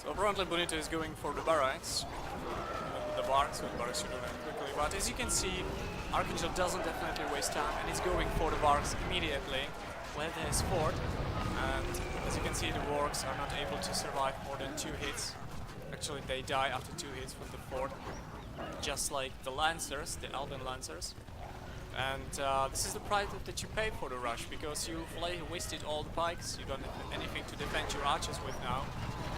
So apparently Bonito is going for the barracks, the barracks, so the barracks should do that quickly, but as you can see, Archangel doesn't definitely waste time and is going for the barracks immediately where there is fort, and as you can see the wargs are not able to survive more than 2 hits. Actually they die after 2 hits from the fort, just like the lancers, the Elven lancers. And this is the price that you pay for the rush, because you've wasted all the pikes, you don't have anything to defend your archers with now.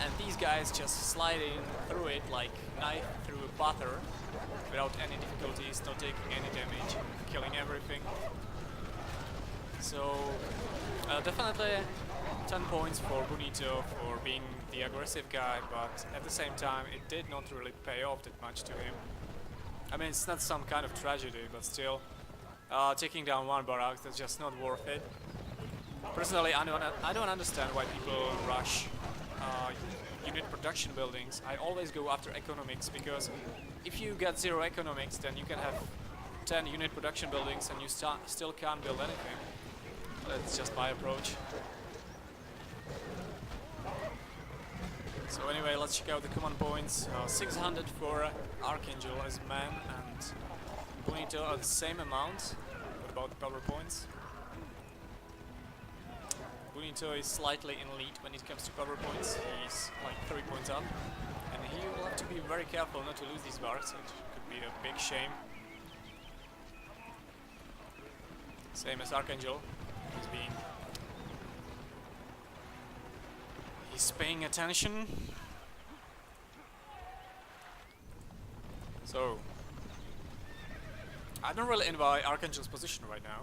And these guys just sliding through it like knife through a butter, without any difficulties, not taking any damage, killing everything. So definitely 10 points for Bonito for being the aggressive guy, but at the same time it did not really pay off that much to him. I mean, it's not some kind of tragedy, but still, taking down 1 barrack, that's just not worth it. Personally, I don't understand why people rush unit production buildings. I always go after economics, because if you get 0 economics, then you can have 10 unit production buildings and you still can't build anything. That's just my approach. So anyway, let's check out the command points. 600 for Archangel as a man, and Bonito are the same amount. What about the power points? Bonito is slightly in lead when it comes to power points. He's like 3 points up, and he will have to be very careful not to lose these barracks. It could be a big shame. Same as Archangel. He's paying attention. So I don't really envy Archangel's position right now.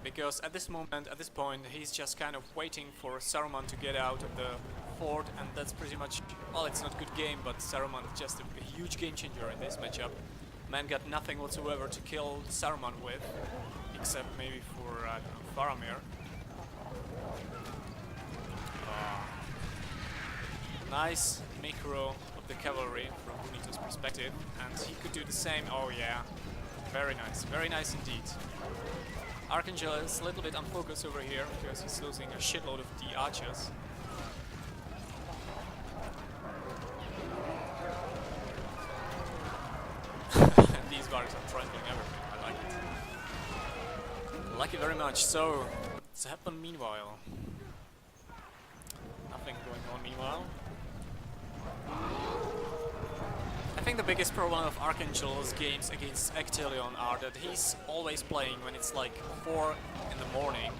Because at this moment, at this point, he's just kind of waiting for Saruman to get out of the fort, and that's pretty much, well, it's not a good game, but Saruman is just a huge game changer in this matchup. Man got nothing whatsoever to kill Saruman with, except maybe for, I don't know, Faramir. Nice micro of the cavalry from Bonito's perspective, and he could do the same. Oh yeah, very nice indeed. Archangel is a little bit unfocused over here because he's losing a shitload of the archers. And these barracks are trampling everything. I like it. I like it very much. So, what's happened meanwhile? Nothing going on meanwhile. I think the biggest problem of Archangel's games against Ecthelion are that he's always playing when it's like 4 in the morning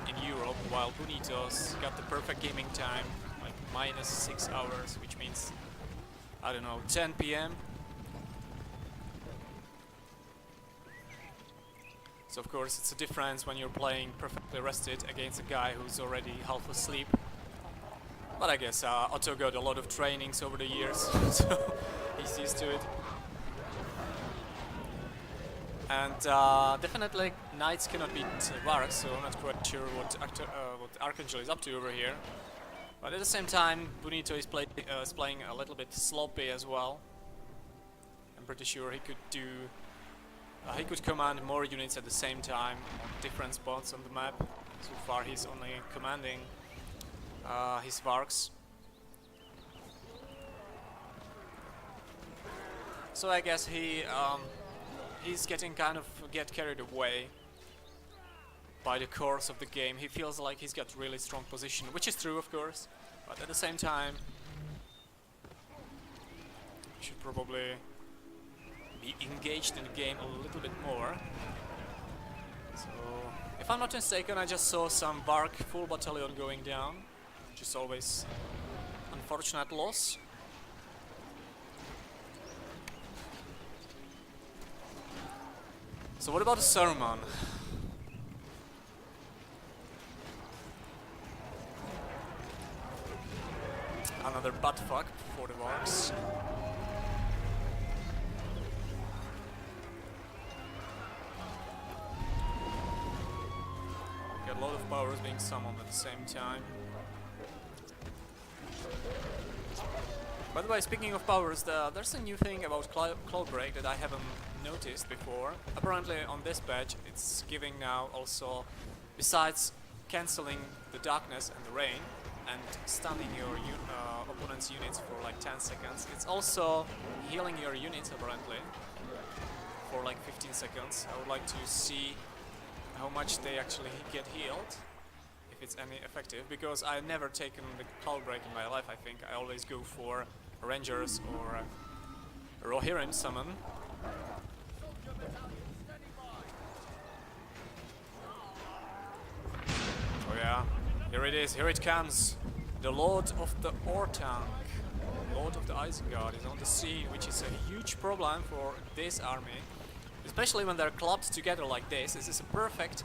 in Europe, while Bonito's got the perfect gaming time, like -6 hours, which means, I don't know, 10 PM. So of course it's a difference when you're playing perfectly rested against a guy who's already half asleep. But I guess Otto got a lot of trainings over the years, so he's used to it. And definitely knights cannot beat barracks, so I'm not quite sure what Archangel is up to over here. But at the same time, Bonito is playing a little bit sloppy as well. I'm pretty sure he could do... he could command more units at the same time on different spots on the map. So far he's only commanding his Varks. So I guess he's getting kind of carried away by the course of the game. He feels like he's got really strong position, which is true of course, but at the same time he should probably be engaged in the game a little bit more. So if I'm not mistaken, I just saw some Vark full battalion going down, which is always unfortunate loss. So what about the Saruman? Another buttfuck for the Varks. Got a lot of powers being summoned at the same time. By the way, speaking of powers, there's a new thing about Cloud Break that I haven't noticed before. Apparently on this patch it's giving now also, besides cancelling the darkness and the rain and stunning your opponent's units for like 10 seconds, it's also healing your units apparently for like 15 seconds. I would like to see how much they actually get healed, if it's any effective, because I've never taken the Cloud Break in my life. I think I always go for Rangers or Rohirrim summon. Oh yeah, here it is, here it comes. The Lord of the Ortank, Lord of the Isengard is on the scene, which is a huge problem for this army. Especially when they're clubbed together like this. This is a perfect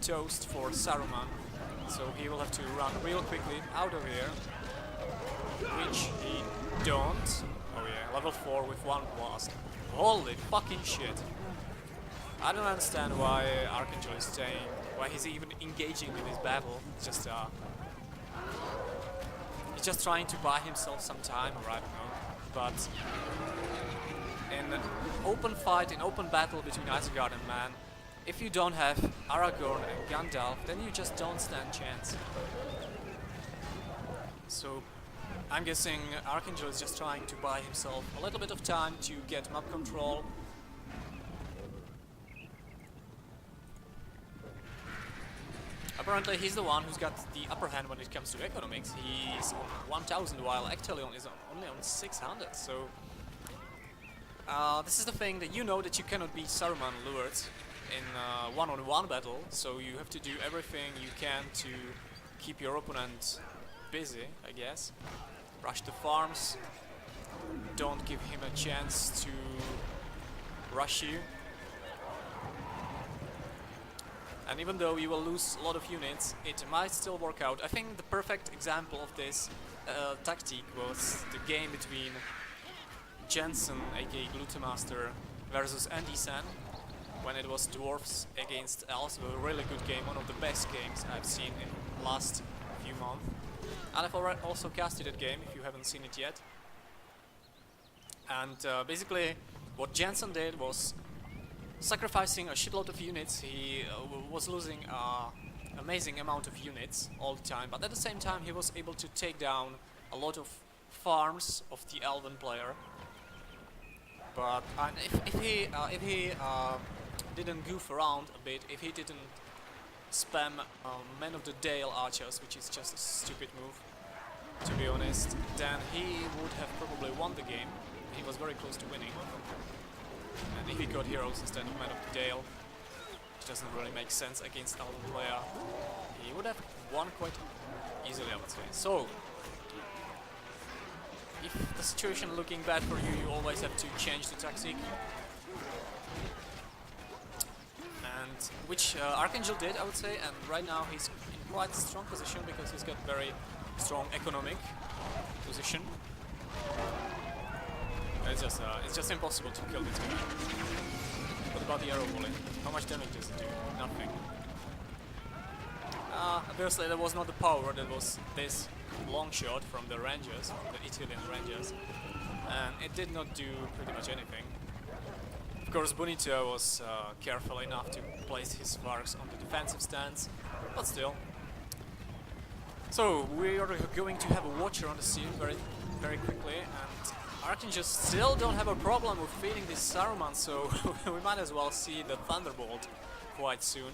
toast for Saruman. So he will have to run real quickly out of here, which he don't. Oh yeah, level 4 with 1 blast. Holy fucking shit. I don't understand why Archangel is staying, why he's even engaging in this battle. It's just he's just trying to buy himself some time, or I don't know. But in an open fight, in open battle between Isengard and man, if you don't have Aragorn and Gandalf, then you just don't stand chance. So I'm guessing Archangel is just trying to buy himself a little bit of time to get map control. Apparently he's the one who's got the upper hand when it comes to economics. He's on 1000 while Ecthelion is only on 600, so this is the thing, that you know that you cannot beat Saruman lured in one-on-one battle, so you have to do everything you can to keep your opponent busy, I guess. Rush the farms, don't give him a chance to rush you. And even though you will lose a lot of units, it might still work out. I think the perfect example of this tactic was the game between Jensen, aka Glutamaster, versus Isen, when it was dwarves against elves. A really good game, one of the best games I've seen in the last few months. And I've also casted that game, if you haven't seen it yet. And basically what Jensen did was sacrificing a shitload of units. He was losing an amazing amount of units all the time, but at the same time he was able to take down a lot of farms of the elven player. But if he didn't goof around a bit, if he didn't spam Men of the Dale archers, which is just a stupid move, to be honest, then he would have probably won the game. He was very close to winning. And if he got heroes instead of Men of the Dale, which doesn't really make sense against elven player, he would have won quite easily, I would say. So, if the situation looking bad for you, you always have to change the tactic. And which Archangel did, I would say, and right now he's in quite a strong position because he's got very strong economic position. It's just impossible to kill this guy. What about the arrow volley? How much damage does it do? Nothing. Obviously there was not the power, there was this long shot from the Rangers, from the Ecthelion Rangers, and it did not do pretty much anything. Of course Bonito was careful enough to place his Vargs on the defensive stance, but still. So we are going to have a Watcher on the scene very quickly, and Archangel still don't have a problem with feeding this Saruman, so we might as well see the Thunderbolt quite soon,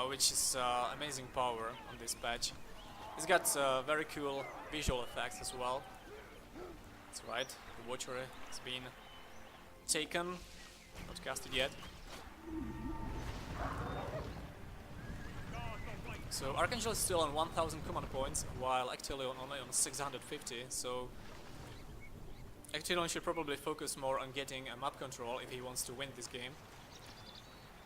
which is amazing power on this patch. It's got very cool visual effects as well. That's right, the Watcher has been taken, not casted yet. So Archangel is still on 1000 command points, while Ecthelion only on 650, so Ecthelion should probably focus more on getting a map control if he wants to win this game.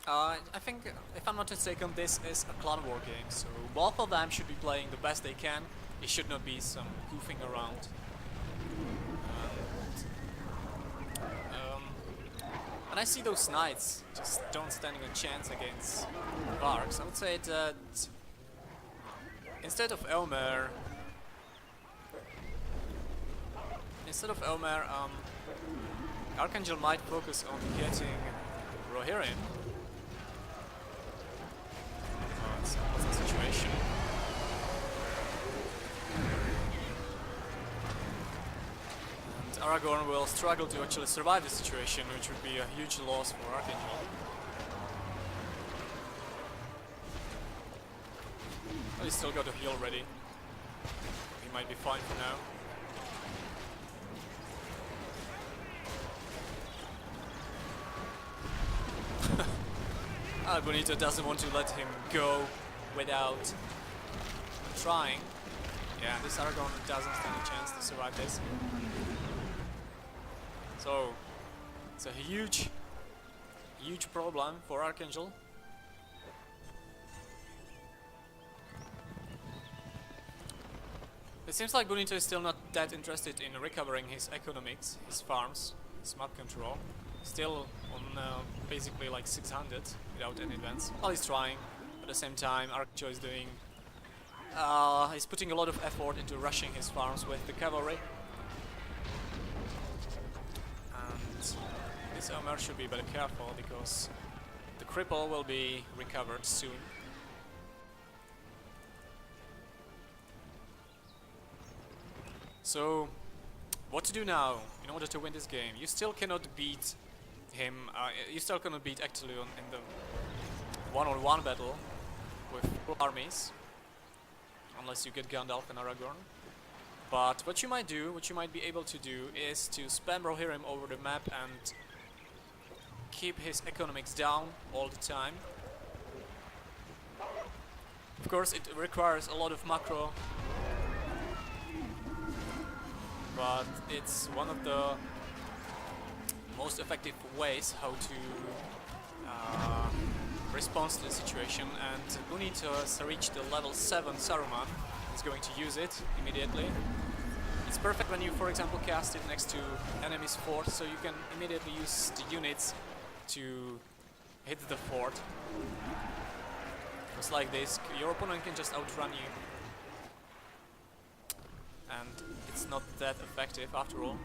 I think, if I'm not mistaken, this is a clan war game, so both of them should be playing the best they can. It should not be some goofing around. And I see those knights just don't standing a chance against Vargs. I would say that instead of Elmer, Archangel might focus on getting Rohirrim. What's the situation? And Aragorn will struggle to actually survive the situation, which would be a huge loss for Archangel. But he's still got a heal ready. He might be fine for now. Bonito doesn't want to let him go without trying. Yeah, this Aragorn doesn't stand a chance to survive this. So, it's a huge problem for Archangel. It seems like Bonito is still not that interested in recovering his economics, his farms, his map control. Still on basically like 600 without any advance. Well, he's trying. At the same time, Archangel is doing... he's putting a lot of effort into rushing his farms with the cavalry. And this Omer should be better careful because the cripple will be recovered soon. So, what to do now in order to win this game? You still cannot beat him, you still cannot beat Ecthelion in the one-on-one battle with full armies, unless you get Gandalf and Aragorn. But what you might do, what you might be able to do, is to spam Rohirrim over the map and keep his economics down all the time. Of course, it requires a lot of macro, but it's one of the most effective ways how to respond to the situation. And Bonito has reached the level 7 Saruman. He's going to use it immediately. It's perfect when you, for example, cast it next to enemy's fort, so you can immediately use the units to hit the fort. Just like this, your opponent can just outrun you. And it's not that effective after all.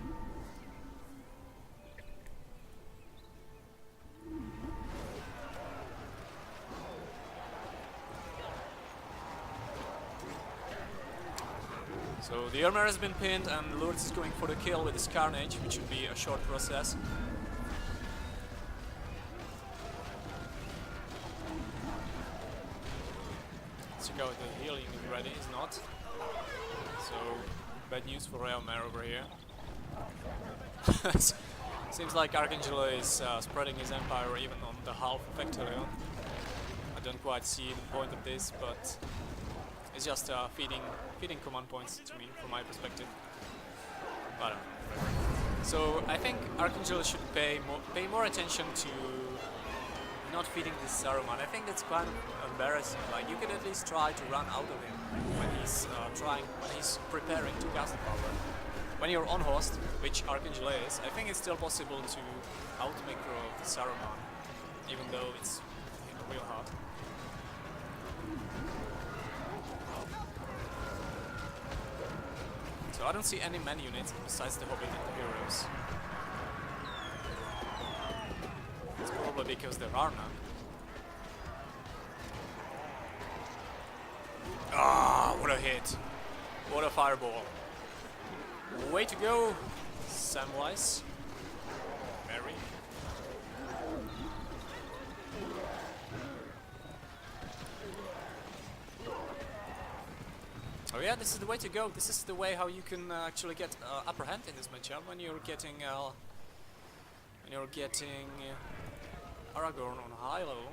So the armor has been pinned and Lourdes is going for the kill with his Carnage, which should be a short process. Let's check out the healing is ready, is not. So bad news for Eomer over here. Seems like Archangel is spreading his empire even on the half of Ecthelion. I don't quite see the point of this, but it's just feeding command points to me from my perspective. But so I think Archangel should pay more attention to not feeding this Saruman. I think that's kind of embarrassing. Like, you can at least try to run out of him when he's when he's preparing to cast the power. When you're on host, which Archangel is, I think it's still possible to outmicro the Saruman, even though it's real hard. So I don't see any man units besides the Hobbit and the heroes. It's probably because there are none. Ah, what a hit! What a fireball! Way to go, Samwise. Mary. Oh yeah, this is the way to go. This is the way how you can actually get upper hand in this matchup when you're getting Aragorn on high level.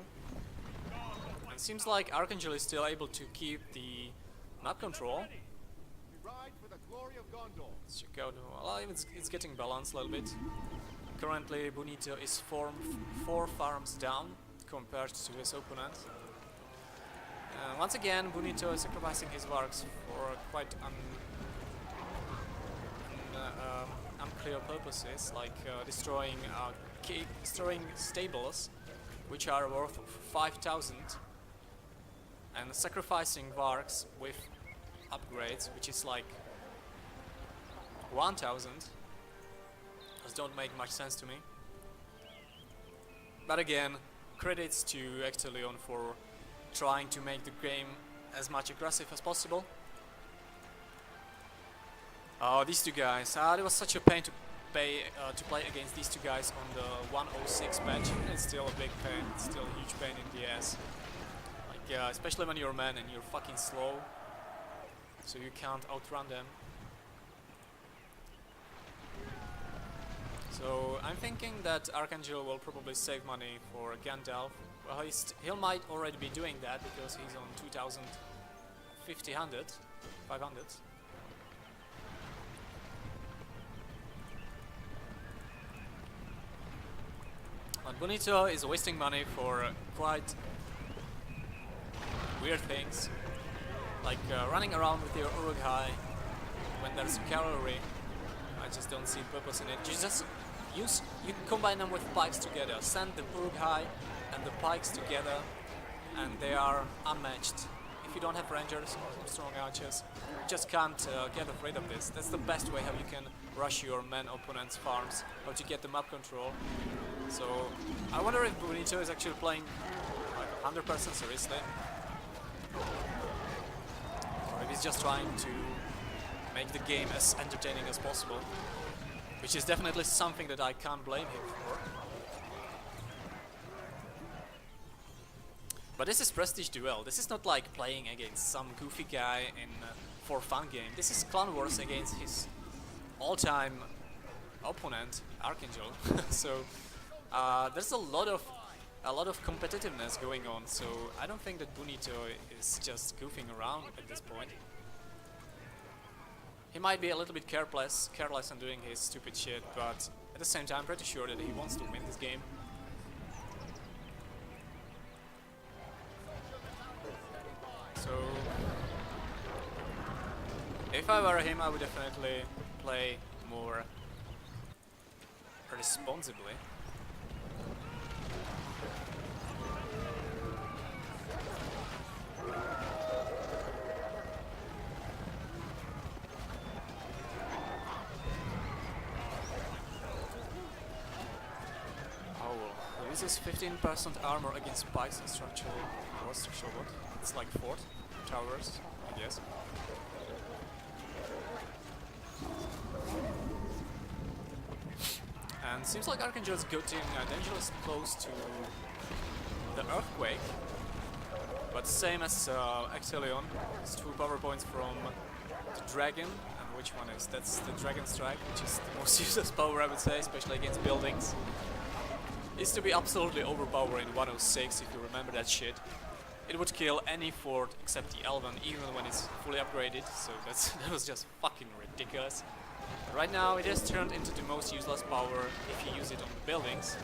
And it seems like Archangel is still able to keep the map control. Let's check out. Well, it's getting balanced a little bit. Currently, Bonito is 4 farms down compared to his opponent. Once again, Bonito is sacrificing his Vargs for quite unclear purposes, like destroying stables, which are worth 5,000, and sacrificing Vargs with upgrades, which is like 1,000. just don't make much sense to me. But again, credits to Ecthelion for trying to make the game as much aggressive as possible. Oh, these two guys. it was such a pain to play against these two guys on the 106 patch. It's still a big pain, it's still a huge pain in the ass. Like, especially when you're a man and you're fucking slow, so you can't outrun them. So I'm thinking that Archangel will probably save money for Gandalf. Well, he might already be doing that because he's on 2,500. But Bonito is wasting money for quite weird things, like running around with your Uruk-hai when there's cavalry. I just don't see purpose in it. You combine them with pikes together. Send the Uruk-hai and the pikes together, and they are unmatched. If you don't have rangers or strong archers, you just can't get rid of this. That's the best way how you can rush your man opponent's farms, how to get the map control. So I wonder if Bonito is actually playing like 100% seriously, or if he's just trying to make the game as entertaining as possible, which is definitely something that I can't blame him for. But this is Prestige Duel. This is not like playing against some goofy guy in for fun game. This is Clan Wars against his all-time opponent, Archangel. So there's a lot of competitiveness going on. So I don't think that Bonito is just goofing around at this point. He might be a little bit careless on doing his stupid shit, but at the same time, I'm pretty sure that he wants to win this game. So, if I were him, I would definitely play more responsibly. Uses 15% armor against spikes and structural what? It's like fort towers, I guess. And seems like Archangel is getting dangerously close to the earthquake, but same as Ecthelion, it's 2 power points from the dragon. And which one is? That's the dragon strike, which is the most useless power, I would say, especially against buildings. Is to be absolutely overpowered in 106, if you remember that shit. It would kill any fort except the Elven, even when it's fully upgraded, so that was just fucking ridiculous. But right now it has turned into the most useless power if you use it on the buildings,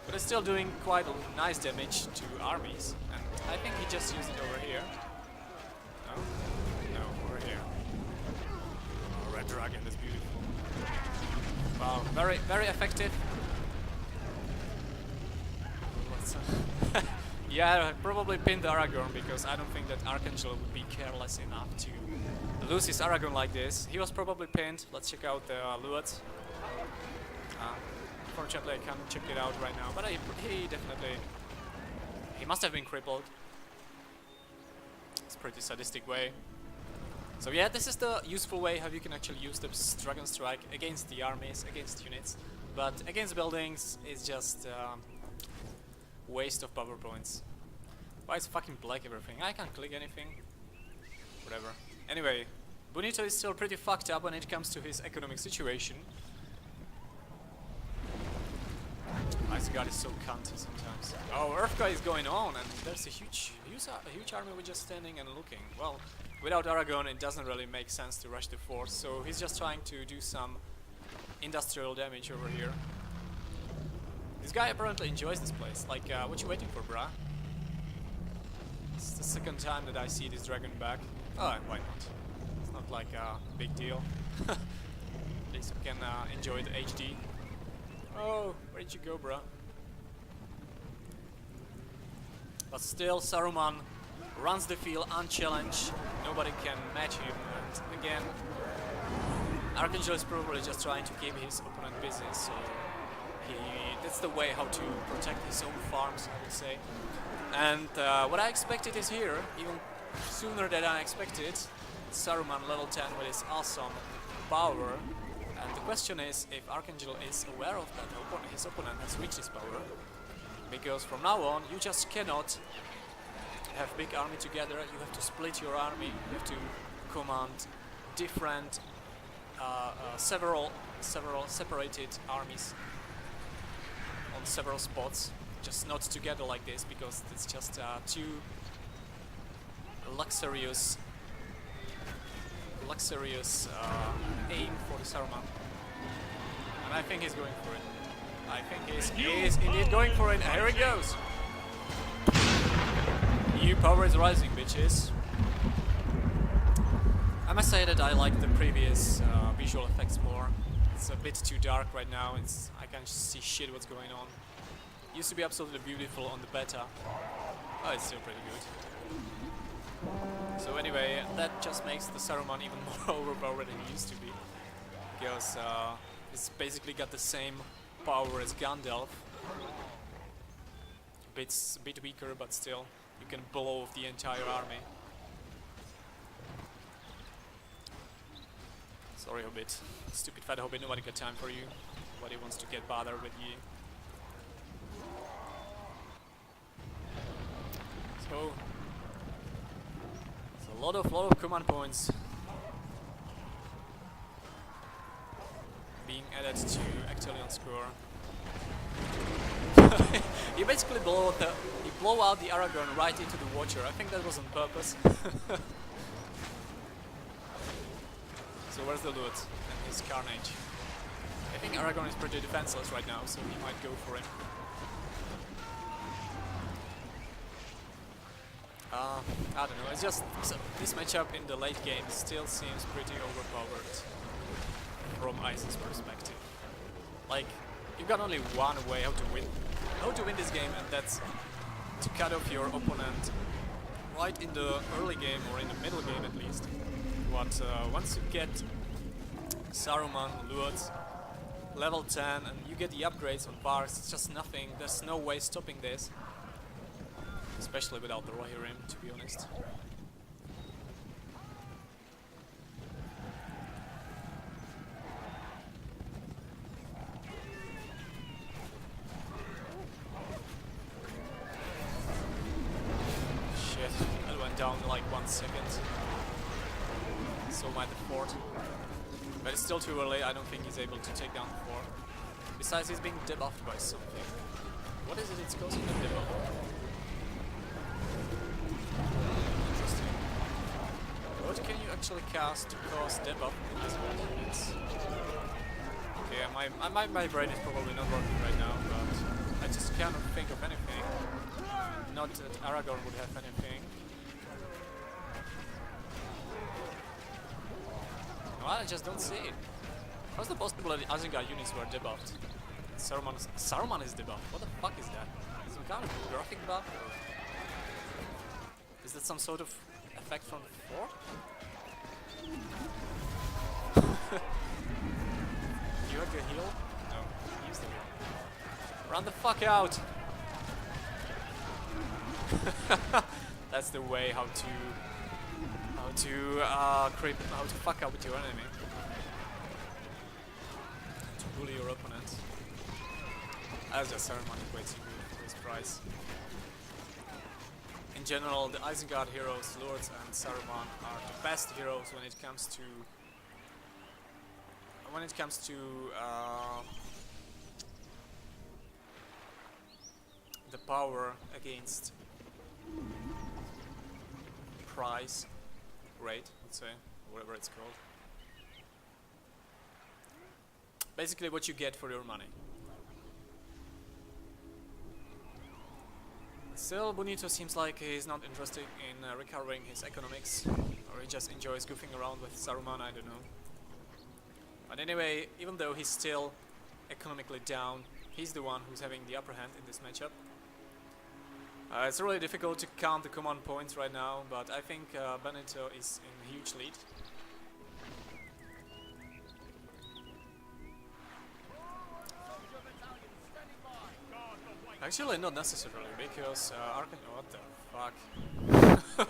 but it's still doing quite a nice damage to armies, and I think he just used it over here. No? No, over here. Oh, Red Dragon, that's beautiful. Wow, very effective. Yeah, I probably pinned Aragorn because I don't think that Archangel would be careless enough to lose his Aragorn like this. He was probably pinned. Let's check out the Luat. Unfortunately, I can't check it out right now, but he must have been crippled. It's a pretty sadistic way. So yeah, this is the useful way how you can actually use the Dragon Strike against the armies, against units, but against buildings it's just waste of power points. Why is fucking black everything? I can't click anything. Whatever. Anyway, Bonito is still pretty fucked up when it comes to his economic situation. Isengard is so cunty sometimes. Oh, Earthquake is going on, and there's a huge army we're just standing and looking. Well, without Aragorn it doesn't really make sense to rush the force, so he's just trying to do some industrial damage over here. This guy apparently enjoys this place. Like, what you waiting for, bruh? It's the second time that I see this dragon back. Oh, why not? It's not like a big deal. At least we can enjoy the HD. Oh, where did you go, bruh? But still, Saruman runs the field unchallenged. Nobody can match him. And again, Archangel is probably just trying to keep his opponent busy, so that's the way how to protect his own farms, I would say. And what I expected is here, even sooner than I expected. Saruman level 10 with his awesome power. And the question is if Archangel is aware of that his opponent has reached his power. Because from now on you just cannot have big army together, you have to split your army, you have to command different, several separated armies on several spots, just not together like this, because it's just too luxurious aim for the Saruman. And I think he's going for it. I think he is indeed going for it. Here he goes. New power is rising, bitches. I must say that I like the previous visual effects more. It's a bit too dark right now. I can't see shit what's going on. It used to be absolutely beautiful on the beta. Oh, it's still pretty good. So anyway, that just makes the Saruman even more overpowered than he used to be. Because it's basically got the same power as Gandalf. A bit weaker, but still, you can blow off the entire army. Sorry, Hobbit. Stupid fat Hobbit, nobody got time for you. Nobody wants to get bothered with you. So, it's a lot of command points being added to Ecthelion's score. You basically blow out the Aragorn right into the Watcher. I think that was on purpose. So where's the loot and his carnage? I think Aragorn is pretty defenseless right now, so he might go for him. I don't know, it's just this matchup in the late game still seems pretty overpowered from Ice's perspective. Like, you've got only one way how to win this game, and that's to cut off your opponent right in the early game, or in the middle game at least. But once you get Saruman, Luots, level 10, and you get the upgrades on Vargs, it's just nothing. There's no way stopping this. Especially without the Rohirrim, to be honest. Shit, that went down in like 1 second. So might the fort. But it's still too early, I don't think he's able to take down the fort. Besides, he's being debuffed by something. What is it it's causing the debuff? Interesting. What can you actually cast to cause debuff in this one? Okay, my brain is probably not working right now, but I just cannot think of anything. Not that Aragorn would have anything. No, I just don't see it. How's it possible that the Isengard units were debuffed? Saruman is debuffed. What the fuck is that? Is it some kind of graphic buff? Is that some sort of effect from the fort? You have to heal? No, use the heal. Run the fuck out! That's the way how to fuck up with your enemy. To bully your opponent. As a Saruman equates to his price. In general, the Isengard heroes, Lords and Saruman, are the best heroes when it comes to the power against price rate, let's say, whatever it's called. Basically, what you get for your money. Still, Bonito seems like he's not interested in recovering his economics, or he just enjoys goofing around with Saruman, I don't know. But anyway, even though he's still economically down, he's the one who's having the upper hand in this matchup. It's really difficult to count the command points right now, but I think Benito is in a huge lead. Actually, not necessarily, because Archangel. What the fuck?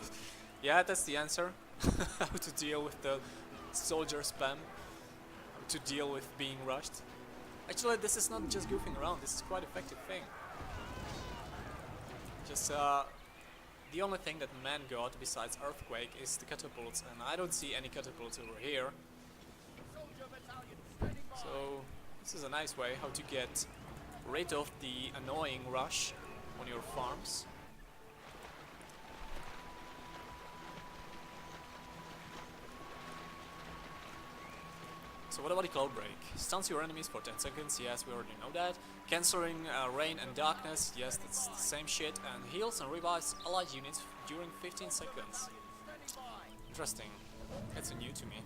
Yeah, that's the answer. How to deal with the soldier spam. How to deal with being rushed. Actually, this is not just goofing around. This is quite effective thing. Just the only thing that man got besides earthquake is the catapults, and I don't see any catapults over here. So this is a nice way how to get rid of the annoying rush on your farms. So what about the Cloud Break? Stuns your enemies for 10 seconds, yes, we already know that. Cancelling rain and darkness, yes, that's the same shit. And heals and revives allied units during 15 seconds. Interesting. That's new to me.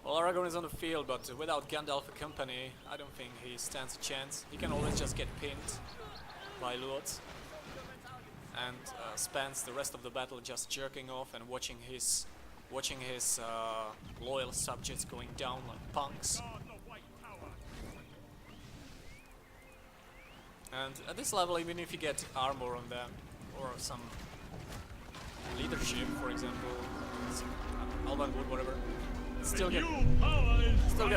Well, Aragorn is on the field, but without Gandalf and company, I don't think he stands a chance. He can always just get pinned by lords. And spends the rest of the battle just jerking off and watching his loyal subjects going down like punks. And at this level, even if you get armor on them, or some leadership, for example, Alban Wood, whatever, still get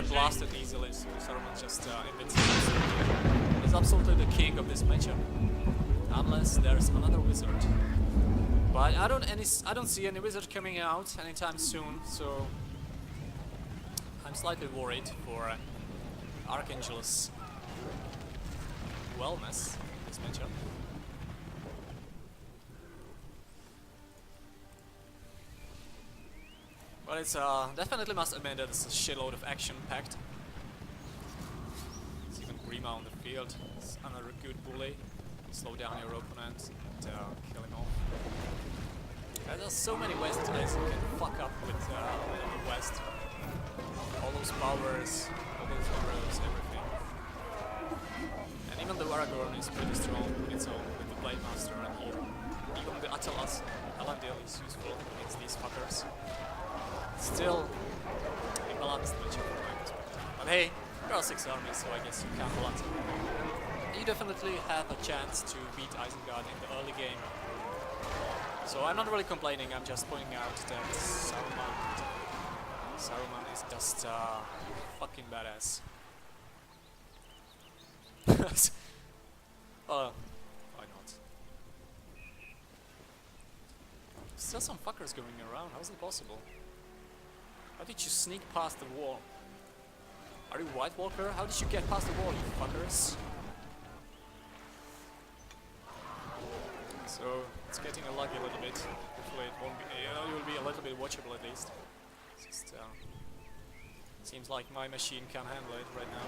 blasted easily, so Saruman just invincible. He's absolutely the king of this matchup. Unless there's another wizard. But I don't see any wizard coming out anytime soon, so I'm slightly worried for Archangel's wellness in this matchup. But it's definitely must admit that it's a shitload of action packed. It's even Grima on the field. It's another good bully. Slow down your opponent and kill him off. There's so many ways that Isen can fuck up with the West. All those powers, all those arrows, everything. And even the Aragorn is pretty strong on its own with the Blade Master, and here even the Alandil is useful against these fuckers. Still imbalanced matchup from my perspective. But hey, there are 6 armies, so I guess you can't balance it. You definitely have a chance to beat Isengard in the early game. So I'm not really complaining, I'm just pointing out that Saruman is just fucking badass. Why not? Still some fuckers going around, how is it possible? How did you sneak past the wall? Are you White Walker? How did you get past the wall, you fuckers? So it's getting lucky a little bit. Hopefully it won't be. It will be a little bit watchable at least. It's just seems like my machine can't handle it right now.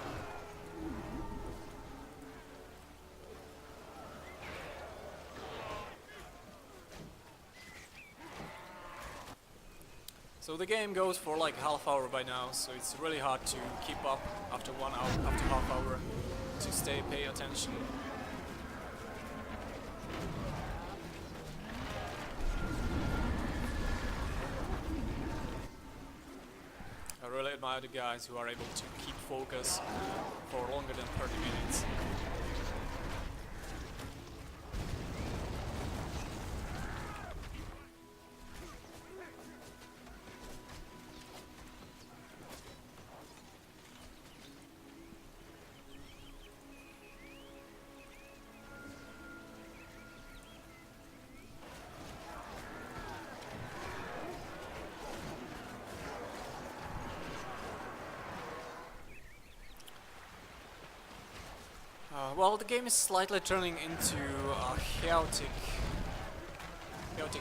So the game goes for like half hour by now, so it's really hard to keep up after 1 hour, after half hour, to pay attention. I really admire the guys who are able to keep focus for longer than 30 minutes. Well, the game is slightly turning into a chaotic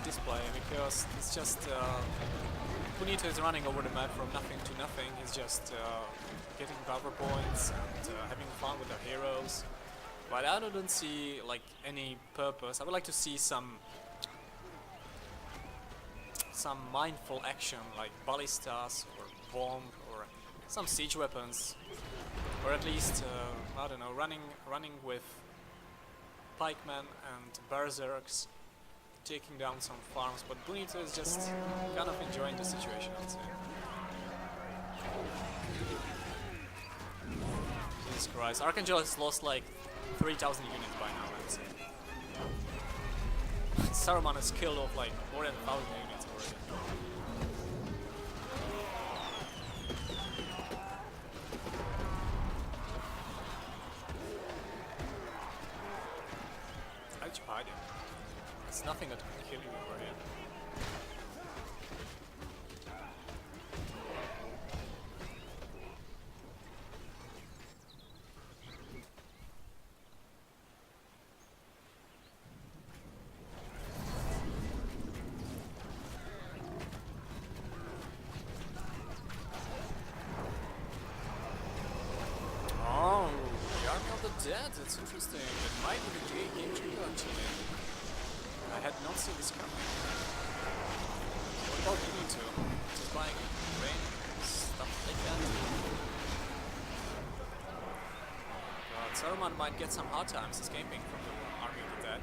display, because it's just Punito is running over the map from nothing to nothing. He's just getting power points and having fun with the heroes. But I don't see like any purpose. I would like to see some mindful action, like ballistas or bomb or some siege weapons. Or at least, I don't know, running with pikemen and berserks, taking down some farms, but Bonito is just kind of enjoying the situation, I'd say. Jesus Christ. Archangel has lost like 3,000 units by now, I'd say. Saruman has killed off like more than 1,000 units already. How'd you hide him? There's nothing that can kill you over here. Dead, that's interesting. That might be the game trigger actually. I had not seen this coming. What about you two? Just buying rain, stuff like that. But Saruman might get some hard times escaping from the army of the dead.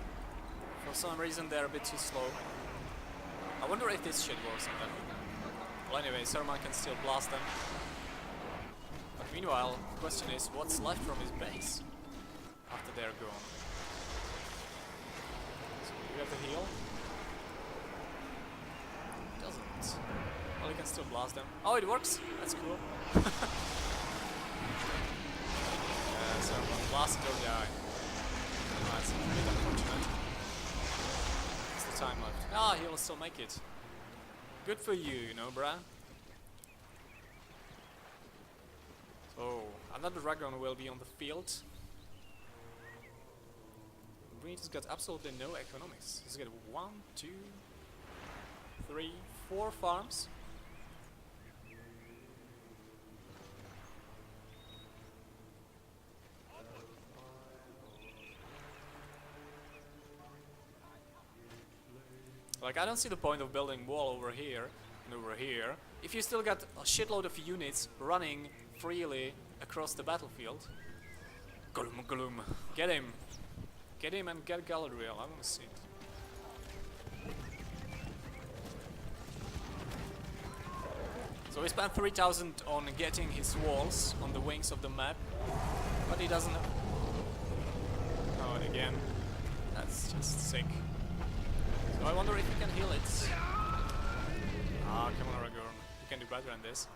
For some reason they're a bit too slow. I wonder if this shit works on them. Well anyway, Saruman can still blast them. But meanwhile, the question is what's left from his base? After they're gone. So you have to heal? Doesn't. Well, you can still blast them. Oh, it works! That's cool. So blast it or die. That's a bit unfortunate. What's the time left? Ah, he'll still make it. Good for you, you know, bruh. So, another dragon will be on the field. He's got absolutely no economics. He's got 1, 2, 3, 4 farms. Like, I don't see the point of building wall over here and over here if you still got a shitload of units running freely across the battlefield. Gloom, gloom. Get him! Get him and get Galadriel, I wanna see it. So we spent 3,000 on getting his walls on the wings of the map, but he doesn't... Oh, and again, that's just sick. So I wonder if he can heal it. Ah, come on Aragorn, you can do better than this.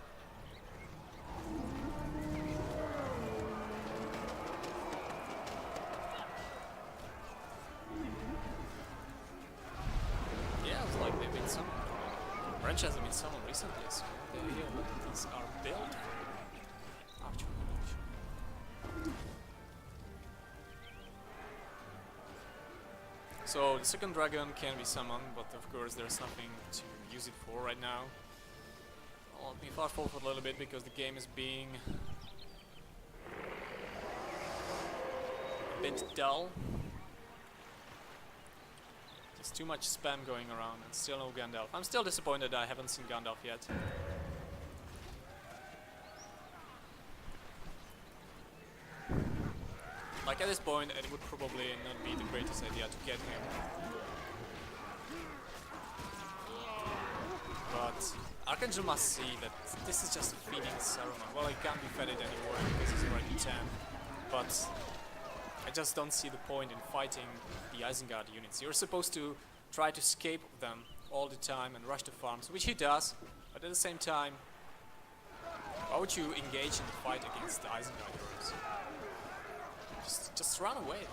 French hasn't been summoned recently, so they hear what these are built. So the second dragon can be summoned, but of course there's nothing to use it for right now. I'll be fast forward a little bit because the game is being a bit dull. There's too much spam going around and still no Gandalf. I'm still disappointed I haven't seen Gandalf yet. Like at this point it would probably not be the greatest idea to get him. But Archangel must see that this is just feeding Saruman. Well, he can't be fed it anymore because he's already 10. But I just don't see the point in fighting the Isengard units. You're supposed to try to escape them all the time and rush the farms, which he does, but at the same time, why would you engage in the fight against the Isengard heroes? Just run away.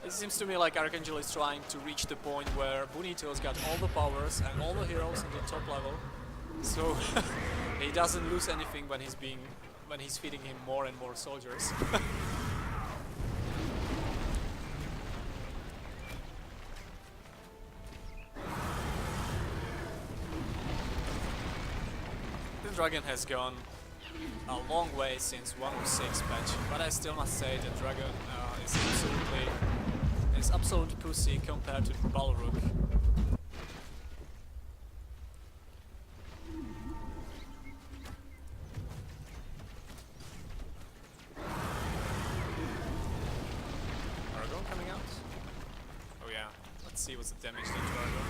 It seems to me like Archangel is trying to reach the point where Bonito's got all the powers and all the heroes on the top level, so he doesn't lose anything when he's feeding him more and more soldiers. The dragon has gone a long way since 106 patch, but I still must say the dragon is absolute pussy compared to Balrog. Aragorn coming out? Oh yeah, let's see what's the damage done to Aragorn.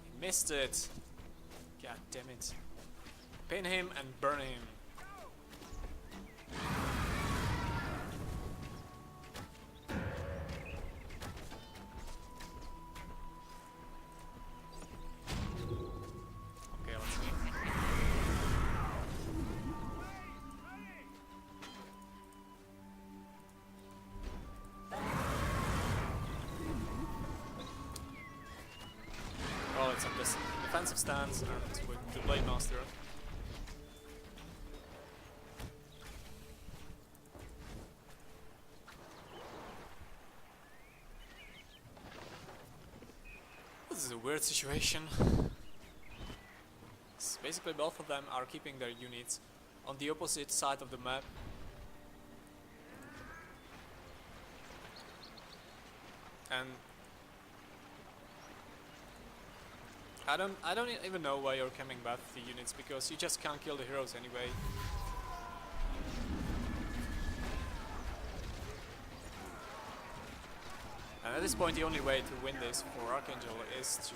He missed it! God damn it. Pin him and burn him. Okay, let's see. Well, it's on this defensive stance and with the Blade Master. This is a weird situation. So basically both of them are keeping their units on the opposite side of the map. And I don't even know why you're coming back with the units, because you just can't kill the heroes anyway. And at this point the only way to win this for Archangel is to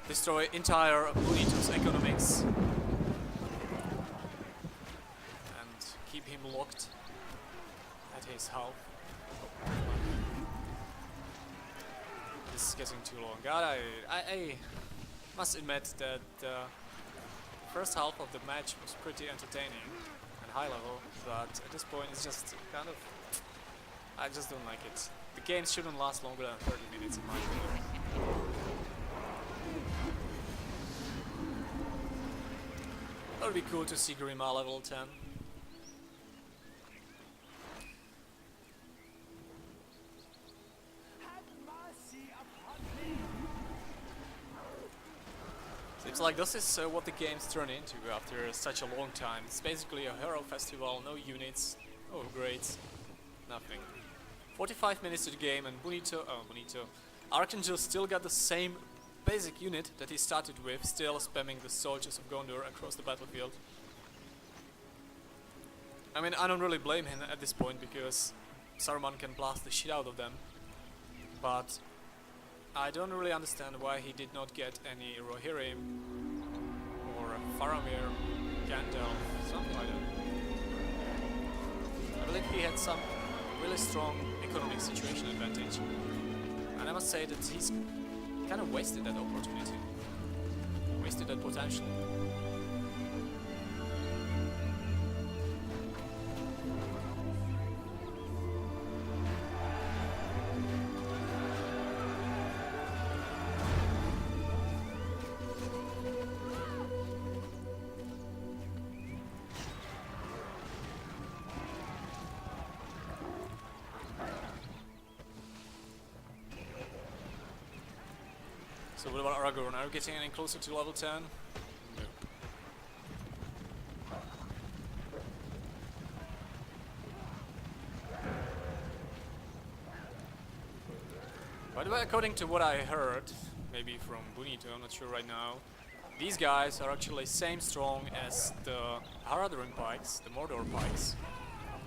destroy entire Bonito's economics and keep him locked at his health. This is getting too long. God, I must admit that the first half of the match was pretty entertaining and high level, but at this point it's just kind of... I just don't like it. The games shouldn't last longer than 30 minutes in my opinion. That would be cool to see Grima level 10. Seems like this is what the games turn into after such a long time. It's basically a hero festival, no units, no upgrades, nothing. 45 minutes to the game and Bonito, Archangel still got the same basic unit that he started with, still spamming the soldiers of Gondor across the battlefield. I mean, I don't really blame him at this point because Saruman can blast the shit out of them, but I don't really understand why he did not get any Rohirrim or Faramir, Gandalf, something like that. I believe he had some really strong economic situation advantage, and I must say that he's kind of wasted that opportunity, wasted that potential. So what about Aragorn? Are you getting any closer to level 10? Nope. By the way, according to what I heard, maybe from Bonito, I'm not sure right now, these guys are actually same strong as the Haradrim pikes, the Mordor pikes,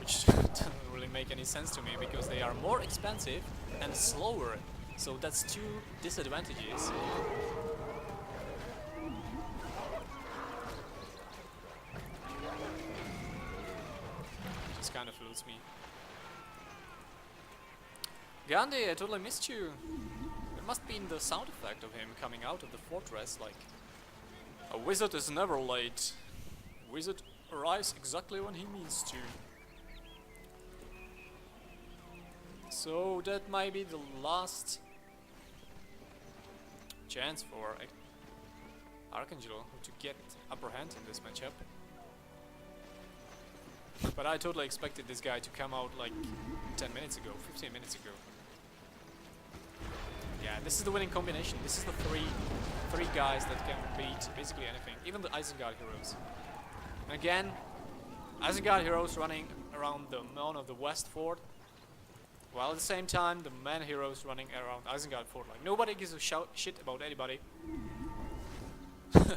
which doesn't really make any sense to me because they are more expensive and slower. So that's two disadvantages. Just kind of lose me. Gandhi, I totally missed you. It must be in the sound effect of him coming out of the fortress, like... A wizard is never late. A wizard arrives exactly when he needs to. So that might be the last chance for Archangel to get upper hand in this matchup. But I totally expected this guy to come out like 10 minutes ago, 15 minutes ago. Yeah, this is the winning combination. This is the three guys that can beat basically anything, even the Isengard heroes. And again, Isengard heroes running around the Moon of the West Fort, while at the same time the man heroes running around Isengard Fort. Like nobody gives a shit about anybody.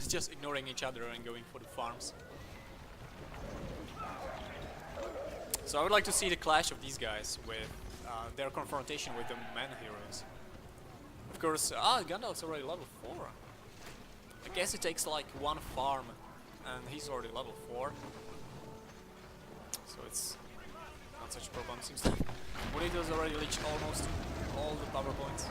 Just ignoring each other and going for the farms. So I would like to see the clash of these guys with their confrontation with the man heroes. Of course, Gandalf's already level 4. I guess it takes like one farm, and he's already level 4. So it's not such a problem, seems like. Bonito's already reached almost all the power points.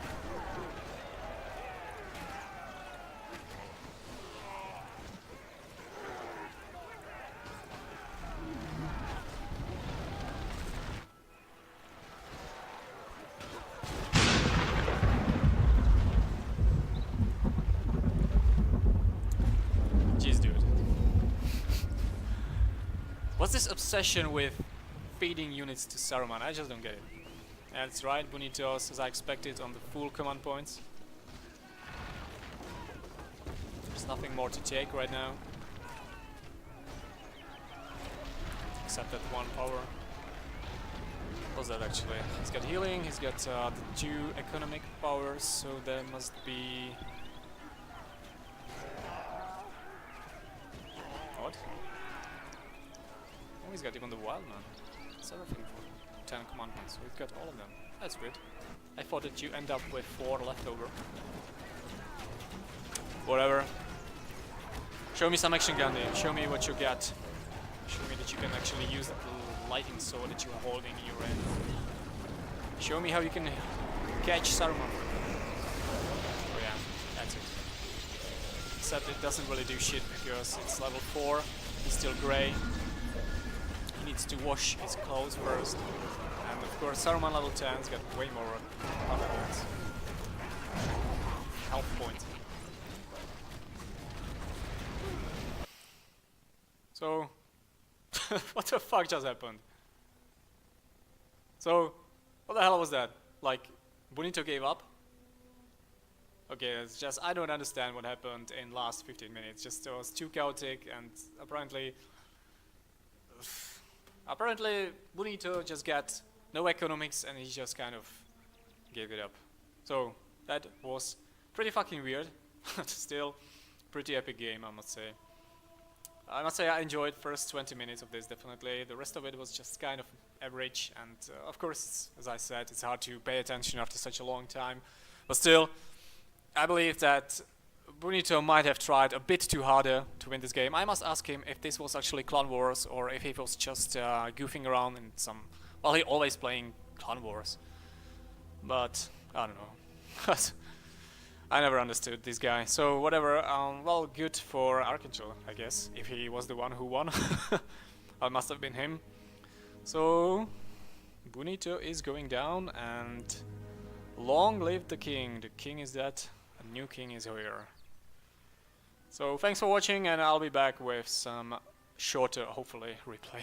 Jeez, dude. What's this obsession with feeding units to Saruman? I just don't get it. That's right, Bonitos, as I expected, on the full command points. There's nothing more to take right now. Except that one power. What's that actually? He's got healing, he's got the 2 economic powers, so there must be... What? Oh, he's got even the wild man. That's everything for 10 command points, so we've got all of them. That's good. I thought that you end up with 4 left over. Whatever. Show me some action, Gandhi. Show me what you got. Show me that you can actually use the lighting sword that you're holding in your hand. Show me how you can catch Saruman. Oh yeah, that's it. Except it doesn't really do shit because it's level 4. He's still grey. He needs to wash his clothes first. And of course Saruman level 10's got way more power points. Health points. So, what the fuck just happened? So, what the hell was that? Like, Bonito gave up? Okay, it's just, I don't understand what happened in last 15 minutes. Just it was too chaotic, and apparently Bonito just got no economics and he just kind of gave it up. So, that was pretty fucking weird. Still, pretty epic game, I must say. I must say I enjoyed first 20 minutes of this, definitely. The rest of it was just kind of average, and of course, as I said, it's hard to pay attention after such a long time. But still, I believe that Bonito might have tried a bit too harder to win this game. I must ask him if this was actually Clan Wars or if he was just goofing around in some... Well, he always playing Clan Wars. But, I don't know. I never understood this guy. So, whatever, well, good for Archangel, I guess. If he was the one who won. It must have been him. So, Bonito is going down, and long live the king. The king is dead, a new king is here. So, thanks for watching, and I'll be back with some shorter, hopefully, replay.